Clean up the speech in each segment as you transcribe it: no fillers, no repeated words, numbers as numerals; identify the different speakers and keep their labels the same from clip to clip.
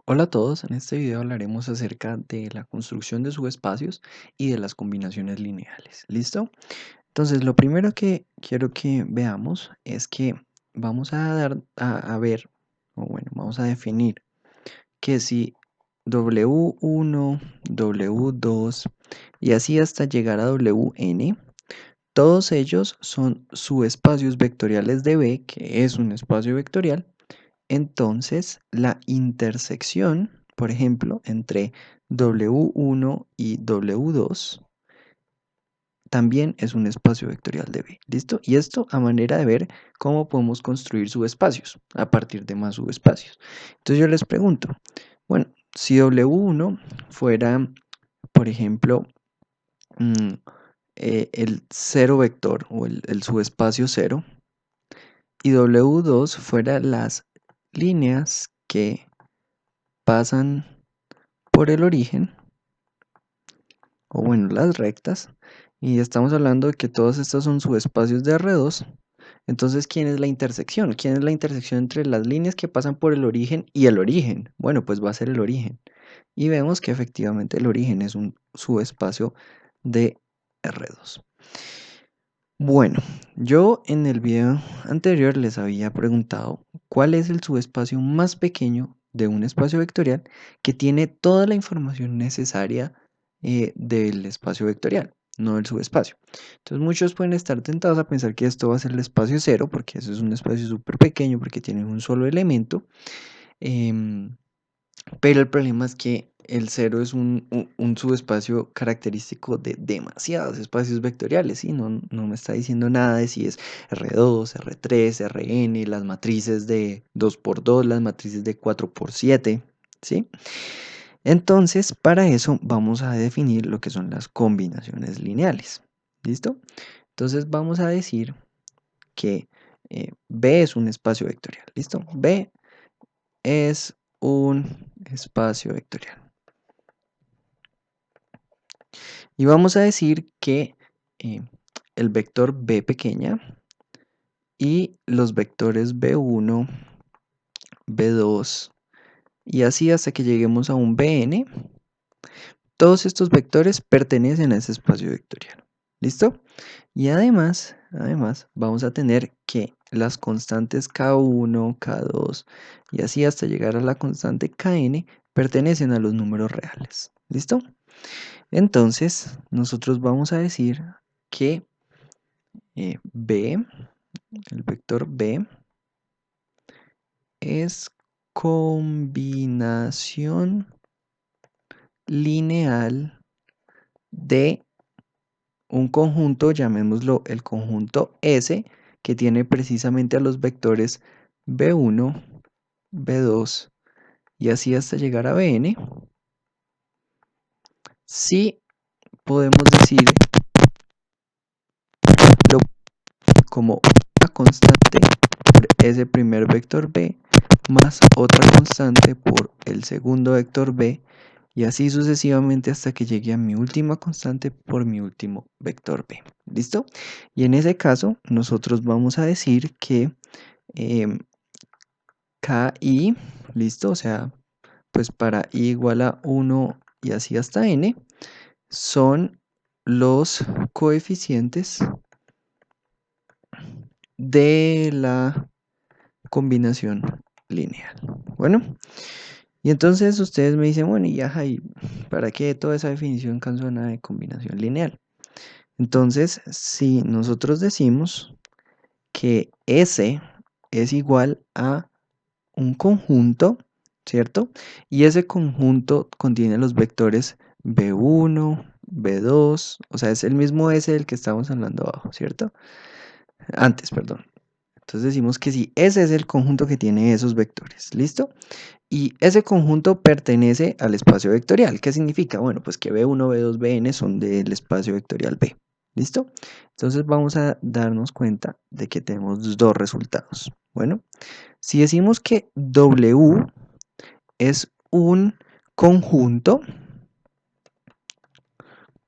Speaker 1: Hola a todos, en este video hablaremos acerca de la construcción de subespacios y de las combinaciones lineales. ¿Listo? Entonces, lo primero que quiero que veamos es que vamos a ver, o bueno, vamos a definir que si W1, W2 y así hasta llegar a Wn, todos ellos son subespacios vectoriales de B, que es un espacio vectorial. Entonces, la intersección, por ejemplo, entre W1 y W2 también es un espacio vectorial de B. ¿Listo? Y esto a manera de ver cómo podemos construir subespacios a partir de más subespacios. Entonces yo les pregunto, bueno, si W1 fuera, por ejemplo, el cero vector o el subespacio cero, y W2 fuera las líneas que pasan por el origen, o bueno, las rectas, y estamos hablando de que todos estos son subespacios de R2. Entonces, ¿quién es la intersección? ¿Quién es la intersección entre las líneas que pasan por el origen y el origen? Bueno, pues va a ser el origen. Y vemos que efectivamente el origen es un subespacio de R2. Bueno, yo en el video anterior les había preguntado cuál es el subespacio más pequeño de un espacio vectorial que tiene toda la información necesaria del espacio vectorial, no del subespacio. Entonces muchos pueden estar tentados a pensar que esto va a ser el espacio cero, porque eso es un espacio súper pequeño, porque tiene un solo elemento. em, pero el problema es que el cero es un subespacio característico de demasiados espacios vectoriales, ¿sí? No me está diciendo nada de si es R2, R3, Rn, las matrices de 2×2, las matrices de 4×7, ¿sí? Entonces, para eso vamos a definir lo que son las combinaciones lineales, ¿listo? Entonces vamos a decir que B es un espacio vectorial, ¿listo? B es un espacio vectorial. Y vamos a decir que eh, el vector B pequeña y los vectores B1, B2 y así hasta que lleguemos a un Bn, todos estos vectores pertenecen a ese espacio vectorial. ¿Listo? Y además vamos a tener que las constantes K1, K2 y así hasta llegar a la constante Kn pertenecen a los números reales. ¿Listo? Entonces, nosotros vamos a decir que B, el vector B, es combinación lineal de un conjunto, llamémoslo el conjunto S, que tiene precisamente a los vectores B1, B2 y así hasta llegar a Bn, si podemos decir lo como una constante por ese primer vector B más otra constante por el segundo vector B y así sucesivamente hasta que llegue a mi última constante por mi último vector B. ¿Listo? Y en ese caso nosotros vamos a decir que KI, ¿listo? O sea, pues para I igual a 1 y así hasta N, son los coeficientes de la combinación lineal. Bueno, y entonces ustedes me dicen, bueno, y ajá, ¿y para qué toda esa definición cansona de combinación lineal? Entonces, si nosotros decimos que S es igual a un conjunto, ¿cierto? Y ese conjunto contiene los vectores B1, B2, o sea, es el mismo S del que estamos hablando abajo, ¿cierto? Antes, perdón. Entonces decimos que si ese es el conjunto que tiene esos vectores, ¿listo? Y ese conjunto pertenece al espacio vectorial. ¿Qué significa? Bueno, pues que B1, B2, Bn son del espacio vectorial B. ¿Listo? Entonces vamos a darnos cuenta de que tenemos dos resultados. Bueno, si decimos que W es un conjunto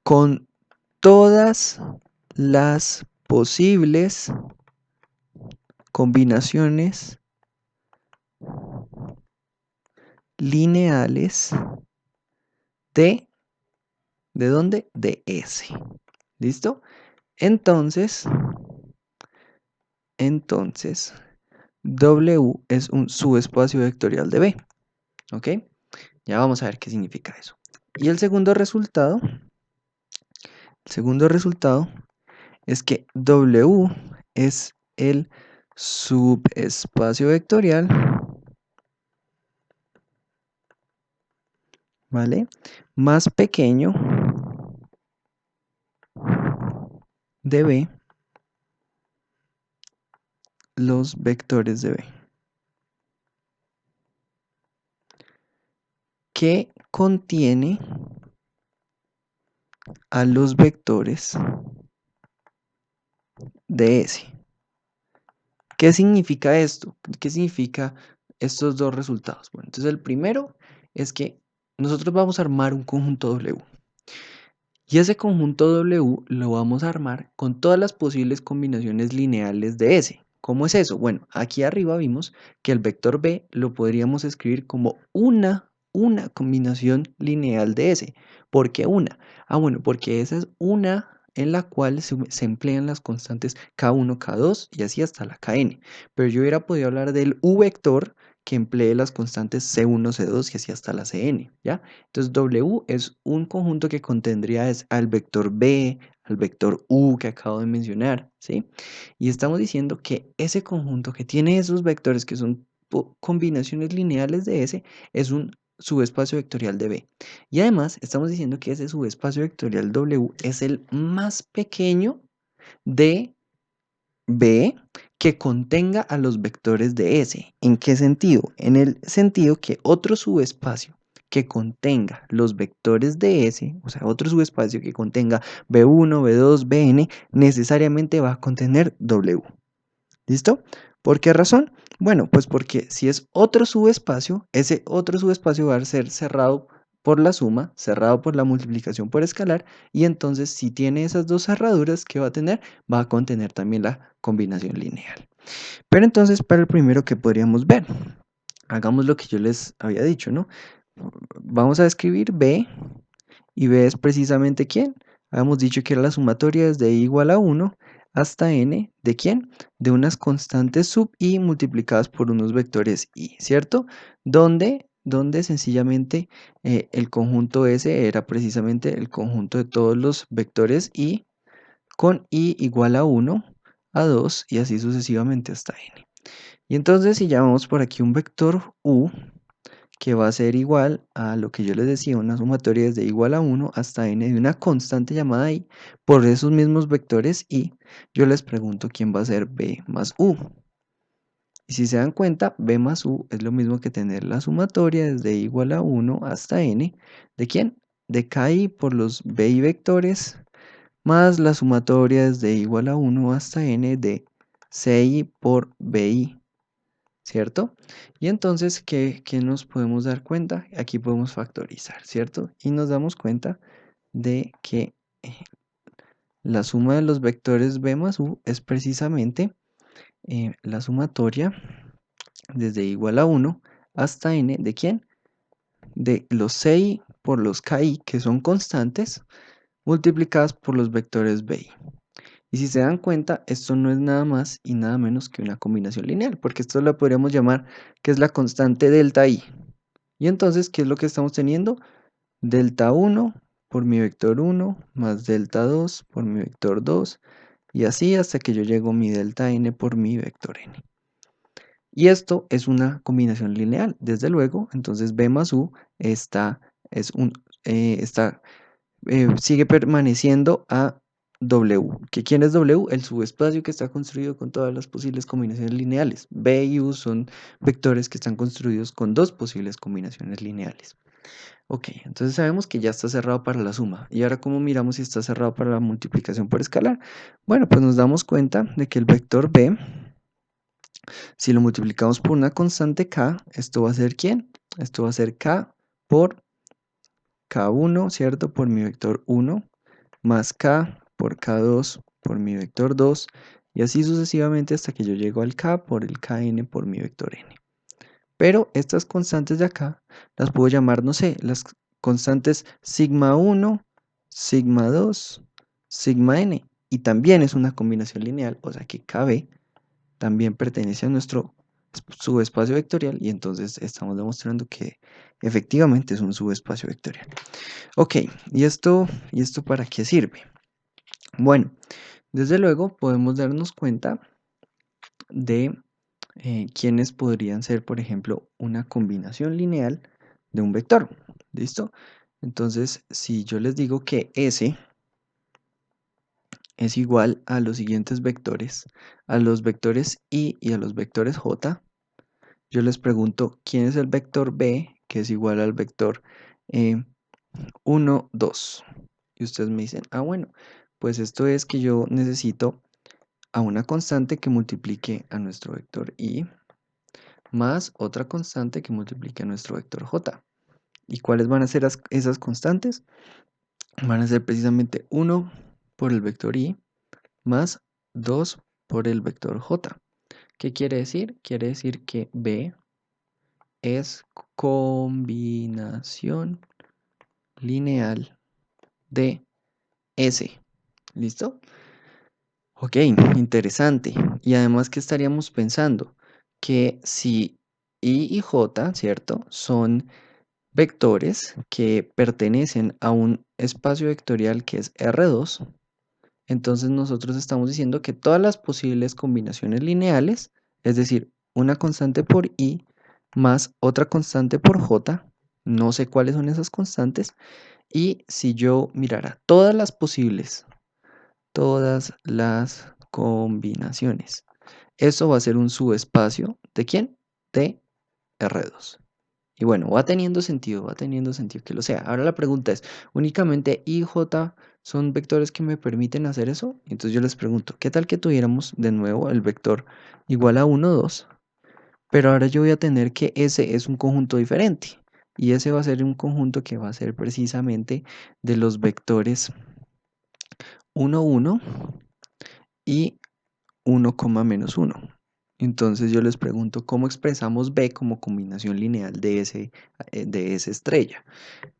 Speaker 1: con todas las posibles combinaciones lineales ¿de dónde? De S. ¿Listo? Entonces, W es un subespacio vectorial de B. ¿Ok? Ya vamos a ver qué significa eso. Y el segundo resultado es que W es el subespacio vectorial, ¿vale? Más pequeño de B, los vectores de B, que contiene a los vectores de S. ¿Qué significa esto? ¿Qué significa estos dos resultados? Bueno, entonces el primero es que nosotros vamos a armar un conjunto W. Y ese conjunto W lo vamos a armar con todas las posibles combinaciones lineales de S. ¿Cómo es eso? Bueno, aquí arriba vimos que el vector B lo podríamos escribir como una combinación lineal de S. ¿Por qué una? Ah, bueno, porque esa es una en la cual se emplean las constantes K1, K2 y así hasta la Kn. Pero yo hubiera podido hablar del U vector que emplee las constantes C1, C2 y así hasta la Cn, ¿ya? Entonces W es un conjunto que contendría al vector B, al vector U que acabo de mencionar, ¿sí? Y estamos diciendo que ese conjunto que tiene esos vectores que son combinaciones lineales de S es un subespacio vectorial de B. Y además estamos diciendo que ese subespacio vectorial W es el más pequeño de B que contenga a los vectores de S. ¿En qué sentido? En el sentido que otro subespacio que contenga los vectores de S, o sea, otro subespacio que contenga B1, B2, Bn, necesariamente va a contener W. ¿Listo? ¿Por qué razón? Bueno, pues porque si es otro subespacio, ese otro subespacio va a ser cerrado por la suma, cerrado por la multiplicación por escalar, y entonces si tiene esas dos cerraduras que va a tener, va a contener también la combinación lineal. Pero entonces para el primero que podríamos ver, hagamos lo que yo les había dicho, ¿no? Vamos a escribir B, y B es precisamente ¿quién? Habíamos dicho que era la sumatoria desde i igual a 1 hasta n, ¿de quién? De unas constantes sub i multiplicadas por unos vectores i, ¿cierto? Donde sencillamente el conjunto S era precisamente el conjunto de todos los vectores i con i igual a 1, a 2 y así sucesivamente hasta n. Y entonces si llamamos por aquí un vector u, que va a ser igual a lo que yo les decía, una sumatoria desde igual a 1 hasta n de una constante llamada i por esos mismos vectores i, yo les pregunto quién va a ser b más u. Y si se dan cuenta, b más u es lo mismo que tener la sumatoria desde igual a 1 hasta n, ¿de quién? De ki por los bi vectores, más la sumatoria desde igual a 1 hasta n de ci por bi. ¿Cierto? Y entonces, ¿qué nos podemos dar cuenta? Aquí podemos factorizar, ¿cierto? Y nos damos cuenta de que la suma de los vectores b más u es precisamente la sumatoria desde igual a 1 hasta n, ¿de quién? De los ci por los ki, que son constantes, multiplicadas por los vectores bi. Y si se dan cuenta, esto no es nada más y nada menos que una combinación lineal, porque esto la podríamos llamar que es la constante delta i. Y entonces, ¿qué es lo que estamos teniendo? Delta 1 por mi vector 1 más delta 2 por mi vector 2 y así hasta que yo llego a mi delta n por mi vector n. Y esto es una combinación lineal, desde luego, entonces b más u sigue permaneciendo a W. ¿Quién es W? El subespacio que está construido con todas las posibles combinaciones lineales. B y U son vectores que están construidos con dos posibles combinaciones lineales. Ok, entonces sabemos que ya está cerrado para la suma. ¿Y ahora cómo miramos si está cerrado para la multiplicación por escalar? Bueno, pues nos damos cuenta de que el vector B, si lo multiplicamos por una constante K, ¿esto va a ser quién? Esto va a ser K por K1, ¿cierto? Por mi vector 1 más K por K2 por mi vector 2 y así sucesivamente hasta que yo llego al K por el Kn por mi vector n. Pero estas constantes de acá las puedo llamar, no sé, las constantes sigma 1, sigma 2, sigma n. Y también es una combinación lineal, o sea que KB también pertenece a nuestro subespacio vectorial y entonces estamos demostrando que efectivamente es un subespacio vectorial. Ok, ¿y esto para qué sirve? Bueno, desde luego podemos darnos cuenta de quiénes podrían ser, por ejemplo, una combinación lineal de un vector. ¿Listo? Entonces, si yo les digo que S es igual a los siguientes vectores, a los vectores I y a los vectores J, yo les pregunto quién es el vector B, que es igual al vector 1, 2. Y ustedes me dicen, ah, bueno, pues esto es que yo necesito a una constante que multiplique a nuestro vector I más otra constante que multiplique a nuestro vector J. ¿Y cuáles van a ser esas constantes? Van a ser precisamente 1 por el vector I más 2 por el vector J. ¿Qué quiere decir? Quiere decir que B es combinación lineal de S. ¿Listo? Ok, interesante. Y además que estaríamos pensando que si I y J, ¿cierto? Son vectores que pertenecen a un espacio vectorial que es R2, entonces nosotros estamos diciendo que todas las posibles combinaciones lineales, es decir, una constante por I más otra constante por J, no sé cuáles son esas constantes, y si yo mirara todas las combinaciones, eso va a ser un subespacio ¿de quién? De R2. Y bueno, va teniendo sentido que lo sea. Ahora la pregunta es, ¿únicamente I y J son vectores que me permiten hacer eso? Entonces yo les pregunto, ¿qué tal que tuviéramos de nuevo el vector igual a 1, 2? Pero ahora yo voy a tener que ese es un conjunto diferente. Y ese va a ser un conjunto que va a ser precisamente de los vectores 1, 1 y 1, menos 1. Entonces yo les pregunto, ¿cómo expresamos B como combinación lineal de esa estrella?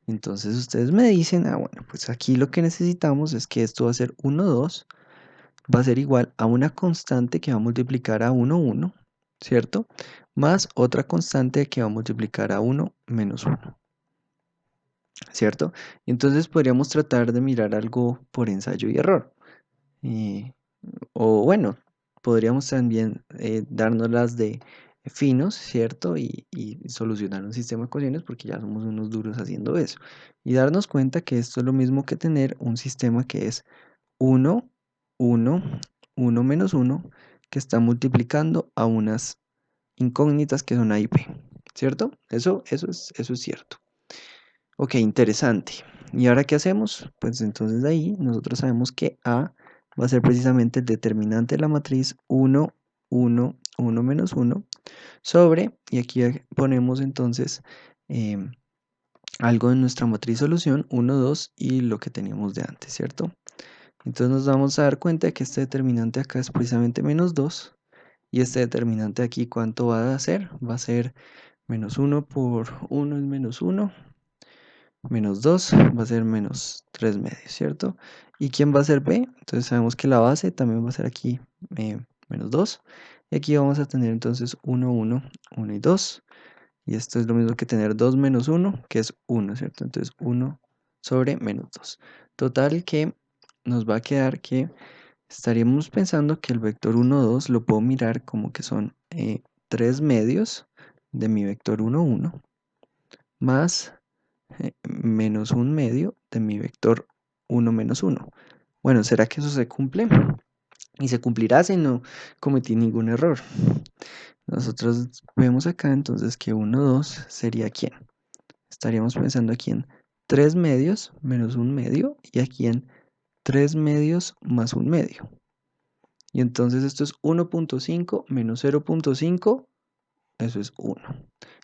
Speaker 1: Entonces ustedes me dicen, ah, bueno, pues aquí lo que necesitamos es que esto va a ser 1, 2, va a ser igual a una constante que va a multiplicar a 1, 1, ¿cierto? Más otra constante que va a multiplicar a 1, menos 1, ¿cierto? Y entonces podríamos tratar de mirar algo por ensayo y error. Eh, o bueno, podríamos también darnos las de finos, ¿cierto? Y solucionar un sistema de ecuaciones porque ya somos unos duros haciendo eso. Y darnos cuenta que esto es lo mismo que tener un sistema que es 1, 1, 1 menos 1, que está multiplicando a unas incógnitas que son A y B, ¿cierto? Eso es cierto. Ok, interesante. ¿Y ahora qué hacemos? Pues entonces de ahí nosotros sabemos que A va a ser precisamente el determinante de la matriz 1, 1, 1 menos 1 sobre, y aquí ponemos entonces algo en nuestra matriz solución, 1, 2 y lo que teníamos de antes, ¿cierto? Entonces nos vamos a dar cuenta de que este determinante acá es precisamente menos 2 y este determinante aquí, ¿cuánto va a ser? Va a ser menos 1 por 1 es menos 1. Menos 2 va a ser menos 3 medios, ¿cierto? ¿Y quién va a ser B? Entonces sabemos que la base también va a ser aquí menos 2. Y aquí vamos a tener entonces 1, 1, 1 y 2. Y esto es lo mismo que tener 2 menos 1, que es 1, ¿cierto? Entonces 1 sobre menos 2. Total que nos va a quedar que estaríamos pensando que el vector 1, 2 lo puedo mirar como que son 3 medios de mi vector 1, 1 más menos un medio de mi vector 1 menos 1. Bueno, ¿será que eso se cumple? Y se cumplirá si no cometí ningún error. Nosotros vemos acá entonces que 1, 2 sería ¿quién? Estaríamos pensando aquí en 3 medios menos un medio y aquí en 3 medios más un medio. Y entonces esto es 1.5 menos 0.5, eso es 1.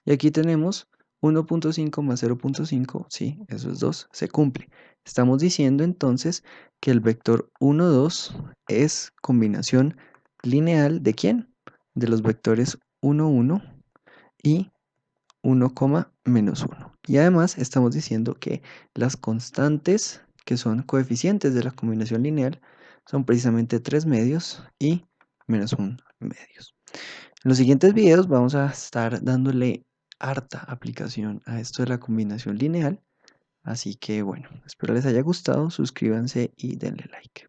Speaker 1: Y aquí tenemos 1.5 más 0.5, sí, eso es 2, se cumple. Estamos diciendo entonces que el vector 1, 2 es combinación lineal ¿de quién? De los vectores 1, 1 y 1, menos 1. Y además estamos diciendo que las constantes que son coeficientes de la combinación lineal son precisamente 3 medios y menos 1 medios. En los siguientes videos vamos a estar dándole harta aplicación a esto de la combinación lineal. Así que bueno, espero les haya gustado, suscríbanse y denle like.